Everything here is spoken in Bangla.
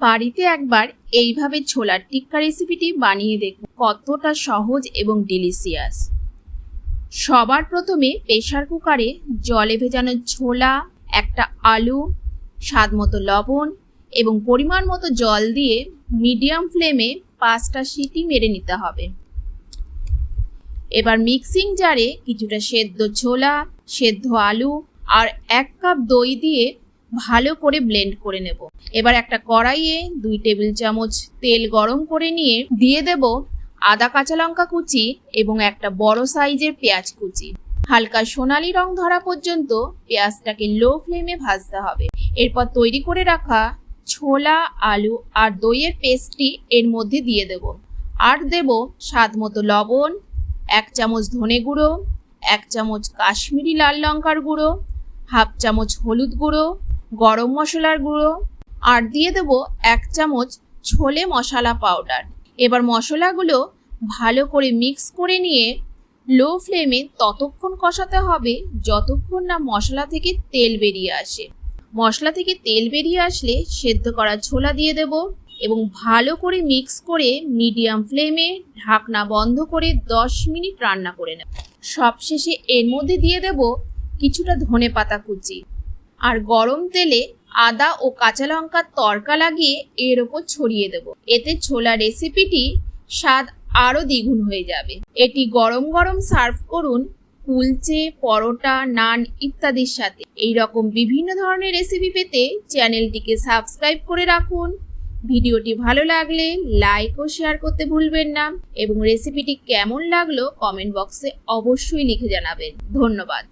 বাড়িতে একবার এইভাবে ছোলার টিক্কা রেসিপিটি বানিয়ে দেখুন, কতটা সহজ এবং ডিলিশিয়াস। সবার প্রথমে প্রেসার কুকারে জলে ভেজানো ছোলা, একটা আলু, স্বাদমতো লবণ এবং পরিমাণ মতো জল দিয়ে মিডিয়াম ফ্লেমে 5টা সিটি মেরে নিতে হবে। এবার মিক্সিং জারে কিছুটা সেদ্ধ ছোলা, সেদ্ধ আলু আর 1 কাপ দই দিয়ে ভালো করে ব্লেন্ড করে নেব। এবার একটা কড়াইয়ে 2 টেবিল চামচ তেল গরম করে নিয়ে দিয়ে দেব আদা কাঁচা লঙ্কা কুচি এবং একটা বড় সাইজের পেঁয়াজ কুচি। হালকা সোনালি রং ধরা পর্যন্ত পেঁয়াজটাকে লো ফ্লেমে ভাজতে হবে। এরপর তৈরি করে রাখা ছোলা, আলু আর দইয়ের পেস্টটি এর মধ্যে দিয়ে দেব। আর দেব স্বাদমতো লবণ, 1 চামচ ধনে গুঁড়ো, 1 চামচ কাশ্মীরি লাল লঙ্কার গুঁড়ো, হাফ চামচ হলুদ গুঁড়ো, গরম মশলার গুঁড়ো আর দিয়ে দেব 1 চামচ ছোলে মশলা পাউডার। এবার মশলাগুলো ভালো করে মিক্স করে নিয়ে লো ফ্লেমে ততক্ষণ কষাতে হবে যতক্ষণ না মশলা থেকে তেল বেরিয়ে আসে। মশলা থেকে তেল বেরিয়ে আসলে সেদ্ধ করা ছোলা দিয়ে দেব এবং ভালো করে মিক্স করে মিডিয়াম ফ্লেমে ঢাকনা বন্ধ করে 10 মিনিট রান্না করে নেব। সবশেষে এর মধ্যে দিয়ে দেব কিছুটা ধনেপাতা কুচি আর গরম তেলে আদা ও কাঁচা লঙ্কার তড়কা লাগিয়ে এর ওপর ছড়িয়ে দেব। এতে ছোলা রেসিপিটি স্বাদ আরও দ্বিগুণ হয়ে যাবে। এটি গরম গরম সার্ভ করুন কুলচে, পরোটা, নান ইত্যাদির সাথে। এই রকম বিভিন্ন ধরনের রেসিপি পেতে চ্যানেলটিকে সাবস্ক্রাইব করে রাখুন। ভিডিওটি ভালো লাগলে লাইক ও শেয়ার করতে ভুলবেন না এবং রেসিপিটি কেমন লাগলো কমেন্ট বক্সে অবশ্যই লিখে জানাবেন। ধন্যবাদ।